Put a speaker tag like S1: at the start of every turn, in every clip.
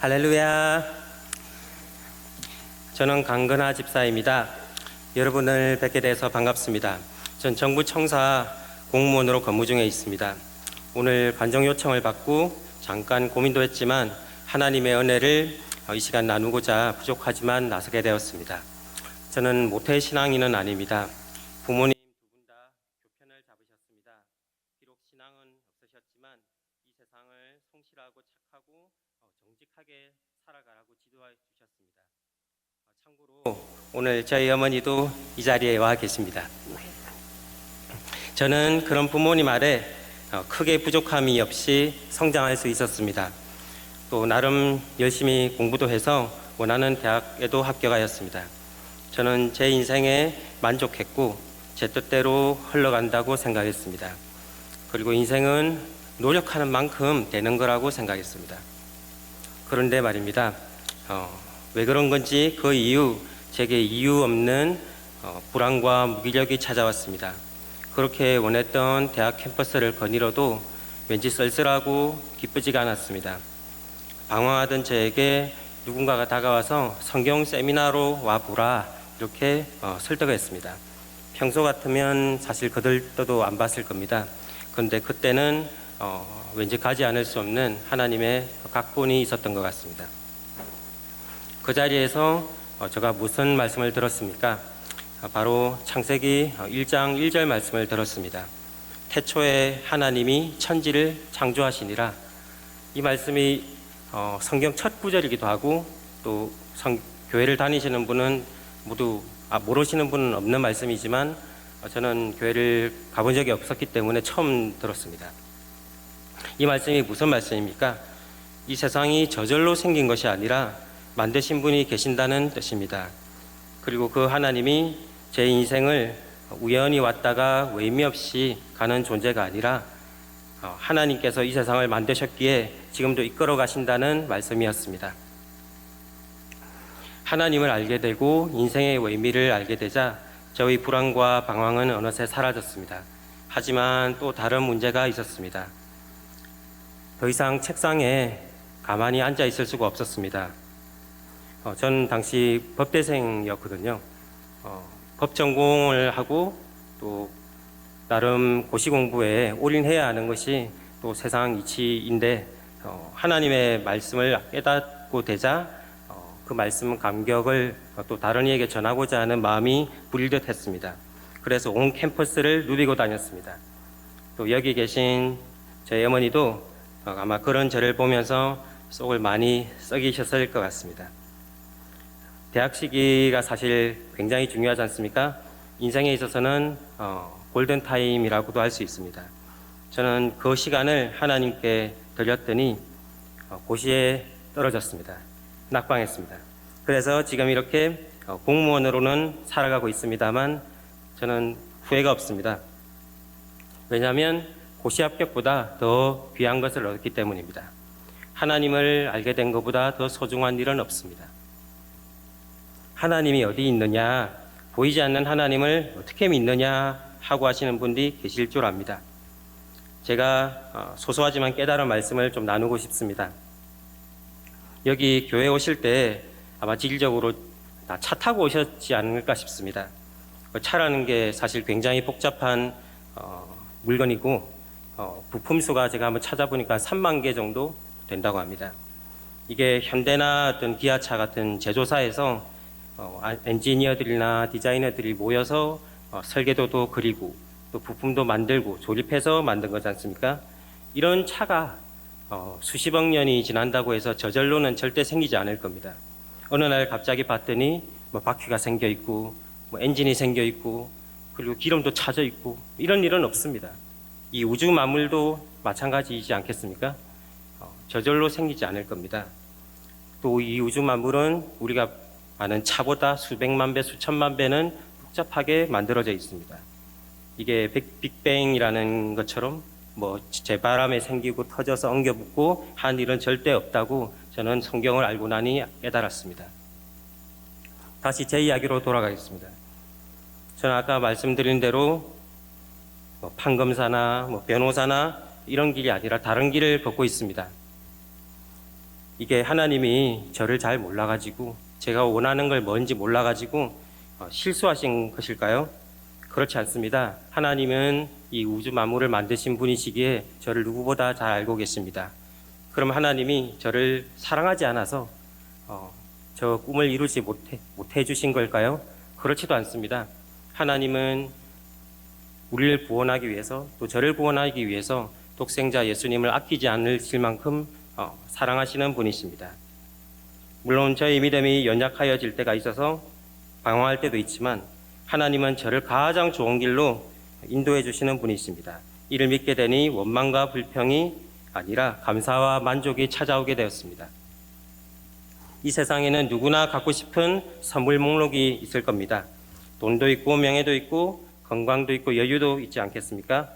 S1: 할렐루야. 저는 강건하 집사입니다. 여러분을 뵙게 돼서 반갑습니다. 전 정부 청사 공무원으로 근무 중에 있습니다. 오늘 관정 요청을 받고 잠깐 고민도 했지만 하나님의 은혜를 이 시간 나누고자 부족하지만 나서게 되었습니다. 저는 모태 신앙인은 아닙니다. 부모님 두 분 다 교편을 잡으셨습니다. 비록 신앙은 없으셨지만 이 세상을 성실하고 착하고 정직하게 살아가라고 지도해 주셨습니다. 참고로 오늘 저희 어머니도 이 자리에 와 계십니다. 저는 그런 부모님 아래 크게 부족함이 없이 성장할 수 있었습니다. 또 나름 열심히 공부도 해서 원하는 대학에도 합격하였습니다. 저는 제 인생에 만족했고 제 뜻대로 흘러간다고 생각했습니다. 그리고 인생은 노력하는 만큼 되는 거라고 생각했습니다. 그런데 말입니다. 왜 그런 건지 그 이유, 제게 이유 없는 불안과 무기력이 찾아왔습니다. 그렇게 원했던 대학 캠퍼스를 거닐어도 왠지 쓸쓸하고 기쁘지가 않았습니다. 방황하던 저에게 누군가가 다가와서 성경 세미나로 와보라 이렇게 설득했습니다. 평소 같으면 사실 거들떠도 안 봤을 겁니다. 그런데 그때는 왠지 가지 않을 수 없는 하나님의 각본이 있었던 것 같습니다. 그 자리에서 제가 무슨 말씀을 들었습니까? 바로 창세기 1장 1절 말씀을 들었습니다. 태초에 하나님이 천지를 창조하시니라. 이 말씀이 성경 첫 구절이기도 하고 또 교회를 다니시는 분은 모두 모르시는 분은 없는 말씀이지만 저는 교회를 가본 적이 없었기 때문에 처음 들었습니다. 이 말씀이 무슨 말씀입니까? 이 세상이 저절로 생긴 것이 아니라 만드신 분이 계신다는 뜻입니다. 그리고 그 하나님이 제 인생을 우연히 왔다가 의미 없이 가는 존재가 아니라 하나님께서 이 세상을 만드셨기에 지금도 이끌어 가신다는 말씀이었습니다. 하나님을 알게 되고 인생의 의미를 알게 되자 저의 불안과 방황은 어느새 사라졌습니다. 하지만 또 다른 문제가 있었습니다. 더 이상 책상에 가만히 앉아 있을 수가 없었습니다. 저는 당시 법대생이었거든요. 법 전공을 하고 또 나름 고시 공부에 올인해야 하는 것이 또 세상 이치인데 하나님의 말씀을 깨닫고 되자 그 말씀 감격을 또 다른 이에게 전하고자 하는 마음이 불일듯 했습니다. 그래서 온 캠퍼스를 누비고 다녔습니다. 또 여기 계신 저희 어머니도 아마 그런 저를 보면서 속을 많이 썩이셨을 것 같습니다. 대학 시기가 사실 굉장히 중요하지 않습니까? 인생에 있어서는 골든타임이라고도 할 수 있습니다. 저는 그 시간을 하나님께 드렸더니 고시에 떨어졌습니다. 낙방했습니다. 그래서 지금 이렇게 공무원으로는 살아가고 있습니다만 저는 후회가 없습니다. 왜냐하면 고시 합격보다 더 귀한 것을 얻었기 때문입니다. 하나님을 알게 된 것보다 더 소중한 일은 없습니다. 하나님이 어디 있느냐, 보이지 않는 하나님을 어떻게 믿느냐 하고 하시는 분들이 계실 줄 압니다. 제가 소소하지만 깨달은 말씀을 좀 나누고 싶습니다. 여기 교회 오실 때 아마 질적으로 다 차 타고 오셨지 않을까 싶습니다. 차라는 게 사실 굉장히 복잡한 물건이고 부품수가 제가 한번 찾아보니까 3만 개 정도 된다고 합니다. 이게 현대나 어떤 기아차 같은 제조사에서 엔지니어들이나 디자이너들이 모여서 설계도도 그리고 또 부품도 만들고 조립해서 만든 거지 않습니까? 이런 차가 수십억 년이 지난다고 해서 저절로는 절대 생기지 않을 겁니다. 어느 날 갑자기 봤더니 바퀴가 생겨 있고 엔진이 생겨 있고 그리고 기름도 차져 있고 이런 일은 없습니다. 이 우주 만물도 마찬가지이지 않겠습니까? 저절로 생기지 않을 겁니다. 또 이 우주 만물은 우리가 아는 차보다 수백만 배, 수천만 배는 복잡하게 만들어져 있습니다. 이게 빅뱅이라는 것처럼 재바람에 생기고 터져서 엉겨붙고 한 일은 절대 없다고 저는 성경을 알고 나니 깨달았습니다. 다시 제 이야기로 돌아가겠습니다. 저는 아까 말씀드린 대로 판검사나 변호사나 이런 길이 아니라 다른 길을 걷고 있습니다. 이게 하나님이 저를 잘 몰라가지고 제가 원하는 걸 뭔지 몰라가지고 실수하신 것일까요? 그렇지 않습니다. 하나님은 이 우주 만물을 만드신 분이시기에 저를 누구보다 잘 알고 계십니다. 그럼 하나님이 저를 사랑하지 않아서 저 꿈을 이루지 못해 주신 걸까요? 그렇지도 않습니다. 하나님은 우리를 구원하기 위해서 또 저를 구원하기 위해서 독생자 예수님을 아끼지 않으실 만큼 사랑하시는 분이십니다. 물론 저희 믿음이 연약하여질 때가 있어서 방황할 때도 있지만 하나님은 저를 가장 좋은 길로 인도해 주시는 분이십니다. 이를 믿게 되니 원망과 불평이 아니라 감사와 만족이 찾아오게 되었습니다. 이 세상에는 누구나 갖고 싶은 선물 목록이 있을 겁니다. 돈도 있고 명예도 있고 건강도 있고 여유도 있지 않겠습니까?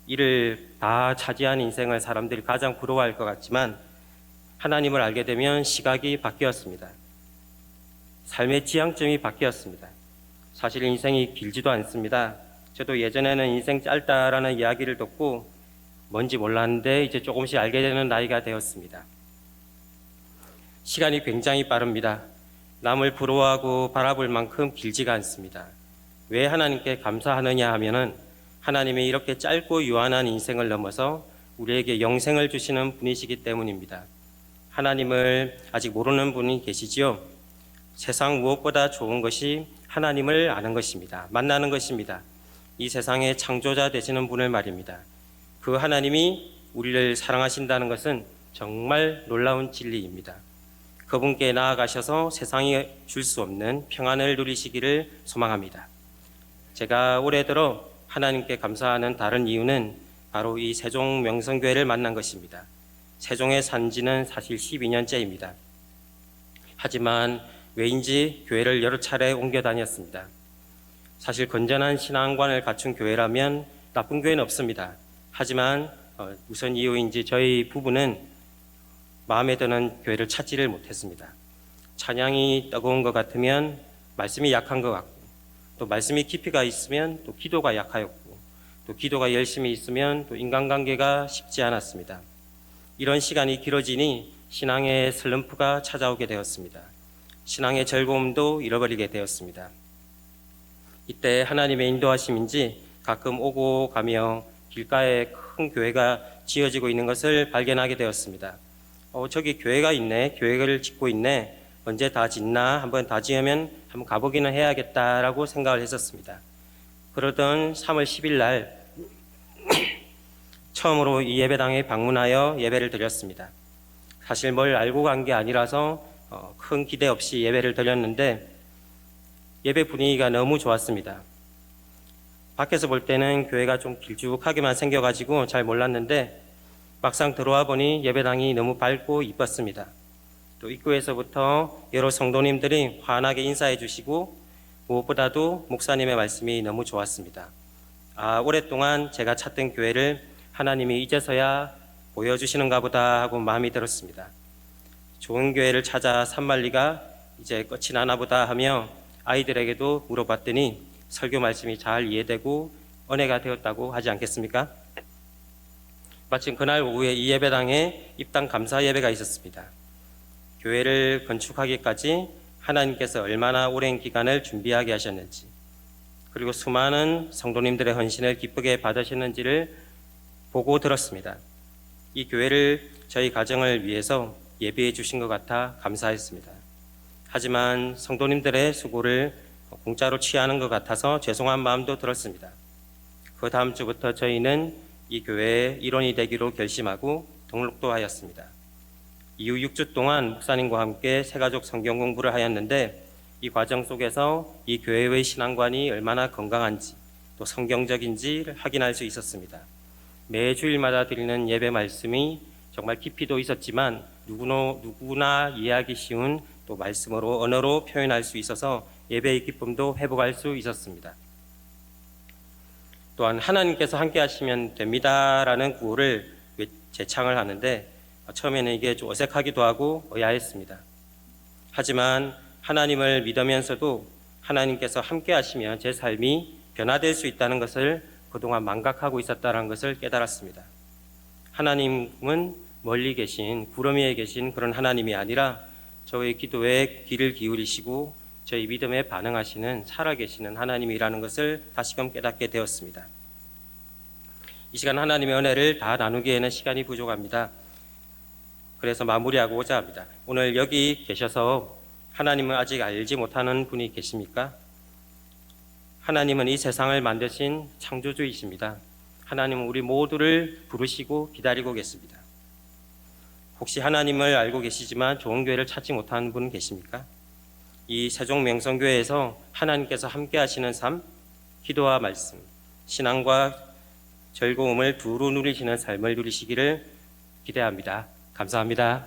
S1: 이를 다 차지한 인생을 사람들이 가장 부러워할 것 같지만 하나님을 알게 되면 시각이 바뀌었습니다. 삶의 지향점이 바뀌었습니다. 사실 인생이 길지도 않습니다. 저도 예전에는 인생 짧다라는 이야기를 듣고 뭔지 몰랐는데 이제 조금씩 알게 되는 나이가 되었습니다. 시간이 굉장히 빠릅니다. 남을 부러워하고 바라볼 만큼 길지가 않습니다. 왜 하나님께 감사하느냐 하면은 하나님이 이렇게 짧고 유한한 인생을 넘어서 우리에게 영생을 주시는 분이시기 때문입니다. 하나님을 아직 모르는 분이 계시지요? 세상 무엇보다 좋은 것이 하나님을 아는 것입니다. 만나는 것입니다. 이 세상의 창조자 되시는 분을 말입니다. 그 하나님이 우리를 사랑하신다는 것은 정말 놀라운 진리입니다. 그분께 나아가셔서 세상이 줄 수 없는 평안을 누리시기를 소망합니다. 제가 올해 들어 하나님께 감사하는 다른 이유는 바로 이 세종 명성교회를 만난 것입니다. 세종에 산 지는 사실 12년째입니다. 하지만 왜인지 교회를 여러 차례 옮겨 다녔습니다. 사실 건전한 신앙관을 갖춘 교회라면 나쁜 교회는 없습니다. 하지만 우선 이유인지 저희 부부는 마음에 드는 교회를 찾지를 못했습니다. 찬양이 뜨거운 것 같으면 말씀이 약한 것 같고, 또 말씀이 깊이가 있으면 또 기도가 약하였고, 또 기도가 열심히 있으면 또 인간관계가 쉽지 않았습니다. 이런 시간이 길어지니 신앙의 슬럼프가 찾아오게 되었습니다. 신앙의 즐거움도 잃어버리게 되었습니다. 이때 하나님의 인도하심인지 가끔 오고 가며 길가에 큰 교회가 지어지고 있는 것을 발견하게 되었습니다. 저기 교회가 있네, 교회를 짓고 있네, 언제 다 짓나, 한번 다 지으면 한번 가보기는 해야겠다라고 생각을 했었습니다. 그러던 3월 10일 날 처음으로 이 예배당에 방문하여 예배를 드렸습니다. 사실 뭘 알고 간 게 아니라서 큰 기대 없이 예배를 드렸는데 예배 분위기가 너무 좋았습니다. 밖에서 볼 때는 교회가 좀 길쭉하게만 생겨가지고 잘 몰랐는데 막상 들어와 보니 예배당이 너무 밝고 이뻤습니다. 또 입구에서부터 여러 성도님들이 환하게 인사해 주시고 무엇보다도 목사님의 말씀이 너무 좋았습니다. 오랫동안 제가 찾던 교회를 하나님이 이제서야 보여주시는가 보다 하고 마음이 들었습니다. 좋은 교회를 찾아 산만리가 이제 끝이 나나 보다 하며 아이들에게도 물어봤더니 설교 말씀이 잘 이해되고 은혜가 되었다고 하지 않겠습니까? 마침 그날 오후에 이 예배당에 입당 감사 예배가 있었습니다. 교회를 건축하기까지 하나님께서 얼마나 오랜 기간을 준비하게 하셨는지, 그리고 수많은 성도님들의 헌신을 기쁘게 받으셨는지를 보고 들었습니다. 이 교회를 저희 가정을 위해서 예비해 주신 것 같아 감사했습니다. 하지만 성도님들의 수고를 공짜로 취하는 것 같아서 죄송한 마음도 들었습니다. 그 다음 주부터 저희는 이 교회의 일원이 되기로 결심하고 등록도 하였습니다. 이후 6주 동안 목사님과 함께 새가족 성경 공부를 하였는데 이 과정 속에서 이 교회의 신앙관이 얼마나 건강한지 또 성경적인지를 확인할 수 있었습니다. 매 주일마다 드리는 예배 말씀이 정말 깊이도 있었지만 누구나 이해하기 쉬운 또 말씀으로 언어로 표현할 수 있어서 예배의 기쁨도 회복할 수 있었습니다. 또한 하나님께서 함께 하시면 됩니다라는 구호를 재창을 하는데 처음에는 이게 좀 어색하기도 하고 의아했습니다. 하지만 하나님을 믿으면서도 하나님께서 함께 하시면 제 삶이 변화될 수 있다는 것을 그동안 망각하고 있었다는 것을 깨달았습니다. 하나님은 멀리 계신 구름 위에 계신 그런 하나님이 아니라 저의 기도에 귀를 기울이시고 저희 믿음에 반응하시는 살아계시는 하나님이라는 것을 다시금 깨닫게 되었습니다. 이 시간 하나님의 은혜를 다 나누기에는 시간이 부족합니다. 그래서 마무리하고자 합니다. 오늘 여기 계셔서 하나님을 아직 알지 못하는 분이 계십니까? 하나님은 이 세상을 만드신 창조주이십니다. 하나님은 우리 모두를 부르시고 기다리고 계십니다. 혹시 하나님을 알고 계시지만 좋은 교회를 찾지 못하는 분 계십니까? 이 세종명성교회에서 하나님께서 함께 하시는 삶, 기도와 말씀, 신앙과 즐거움을 두루 누리시는 삶을 누리시기를 기대합니다. 감사합니다.